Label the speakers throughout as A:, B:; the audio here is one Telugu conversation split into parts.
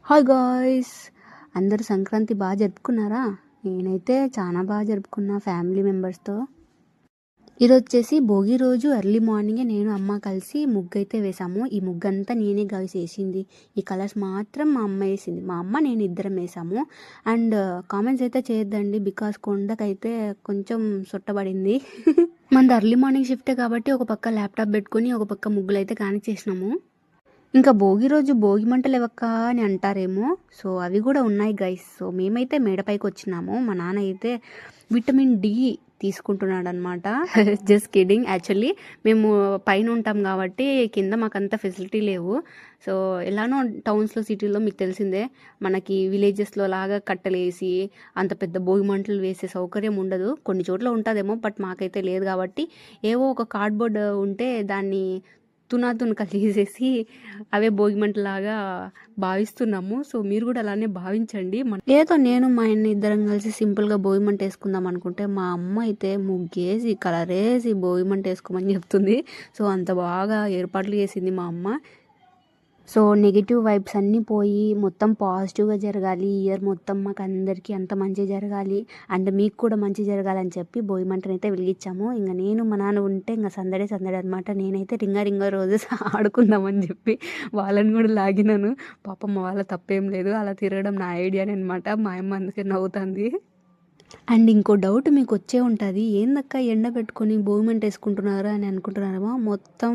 A: హాయ్ గాయ్స్, అందరూ సంక్రాంతి బాగా జరుపుకున్నారా? నేనైతే చాలా బాగా జరుపుకున్నా ఫ్యామిలీ మెంబర్స్తో. ఈరోజు వచ్చేసి భోగి రోజు ఎర్లీ మార్నింగే నేను అమ్మ కలిసి ముగ్గు అయితే వేసాము. ఈ ముగ్గు అంతా నేనే గాయ్స్ వేసింది. ఈ కలర్స్ మాత్రం మా అమ్మ వేసింది. మా అమ్మ నేను ఇద్దరం వేసాము. అండ్ కామెంట్స్ అయితే చేయొద్దండి, బికాస్ కొండకైతే కొంచెం సొట్టబడింది. మనది ఎర్లీ మార్నింగ్ షిఫ్టే కాబట్టి ఒక పక్క ల్యాప్టాప్ పెట్టుకొని ఒక పక్క ముగ్గులు అయితే కానిచ్చేసినాము. ఇంకా భోగి రోజు భోగి మంటలు ఇవ్వక్క అని అంటారేమో, సో అవి కూడా ఉన్నాయి గైస్. సో మేమైతే మేడపైకి వచ్చినాము. మా నాన్న అయితే విటమిన్ డి తీసుకుంటున్నాడు అనమాట. Just kidding. యాక్చువల్లీ మేము పైన ఉంటాం కాబట్టి కింద మాకంత ఫెసిలిటీ లేవు. సో ఎలానో టౌన్స్లో సిటీలో మీకు తెలిసిందే, మనకి విలేజెస్లో లాగా కట్టలేసి అంత పెద్ద భోగి మంటలు వేసే సౌకర్యం ఉండదు. కొన్ని చోట్ల ఉంటుందేమో, బట్ మాకైతే లేదు కాబట్టి ఏవో ఒక కార్డ్బోర్డ్ ఉంటే దాన్ని తునాతునకలు తీసేసి అవే భోగిమంటలాగా భావిస్తున్నాము. సో మీరు కూడా అలానే భావించండి. ఏదో నేను మా ఆయన ఇద్దరం కలిసి సింపుల్గా భోగిమంట వేసుకుందాం అనుకుంటే మా అమ్మ అయితే ముగ్గేసి కలరేసి భోగిమంట వేసుకోమని చెప్తుంది. సో అంత బాగా ఏర్పాట్లు చేసింది మా అమ్మ. సో నెగిటివ్ వైబ్స్ అన్నీ పోయి మొత్తం పాజిటివ్గా జరగాలి, ఇయర్ మొత్తం మాకు అందరికీ అంత మంచి జరగాలి అండ్ మీకు కూడా మంచి జరగాలని చెప్పి భోగి మంటనైతే వెలిగించాము. ఇంకా నేను మా నాన్న ఉంటే ఇంకా సందడే అనమాట. నేనైతే రింగా రోజెస్ ఆడుకుందామని చెప్పి వాళ్ళని కూడా లాగినాను. పాపం వాళ్ళ తప్పేం లేదు, అలా తిరగడం నా ఐడియానే అనమాట. మా అమ్మ అందుకే నవ్వుతుంది. అండ్ ఇంకో డౌట్ మీకు వచ్చే ఉంటుంది, ఏందక్క ఎండ పెట్టుకొని భోగి మంట వేసుకుంటున్నారా అని అనుకుంటున్నారేమో. మొత్తం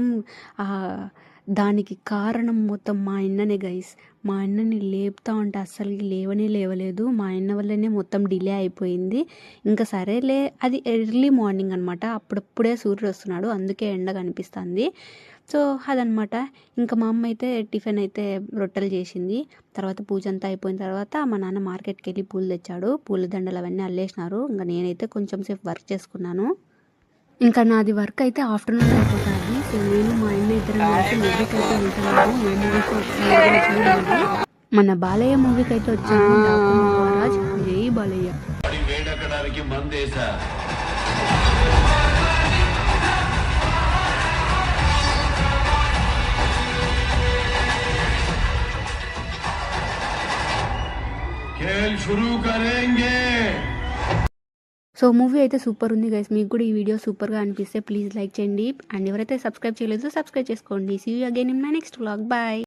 A: దానికి కారణం మొత్తం మా అన్ననే గైస్. మా అన్నని లేపుతా ఉంటే అస్సలు లేవలేదు. మా అన్న వల్లనే మొత్తం డిలే అయిపోయింది. ఇంకా సరేలే, అది ఎర్లీ మార్నింగ్ అనమాట. అప్పుడప్పుడే సూర్యుడు వస్తున్నాడు, అందుకే ఎండ కనిపిస్తుంది. సో అదనమాట. ఇంకా మా అమ్మ అయితే టిఫిన్ అయితే రొట్టెలు చేసింది. తర్వాత పూజ అంతా అయిపోయిన తర్వాత మా నాన్న మార్కెట్కి వెళ్ళి పూలు తెచ్చాడు. పూల దండలు అవన్నీ అల్లేసినారు. ఇంకా నేనైతే కొంచెం సేపు వర్క్ చేసుకున్నాను. ఇంకా నాది వర్క్ అయితే ఆఫ్టర్నూన్ అయిపోతుంది. సో నేను మా ఆయన ఇద్దరం కలిసి మూవీకి అయితే వెళ్తున్నాము. ఏ మూవీకి వచ్చాము, మన బాలయ్య మూవీకి అయితే వచ్చాము. మహారాజ్ జై బాలయ్య. సో మూవీ అయితే సూపర్ ఉంది గైస్. మీకు కూడా ఈ వీడియో సూపర్గా అనిపిస్తే ప్లీజ్ లైక్ చేయండి. అండ్ ఎవరైతే సబ్స్క్రైబ్ చేయలేదో సబ్స్క్రైబ్ చేసుకోండి. See you again in my next vlog. Bye.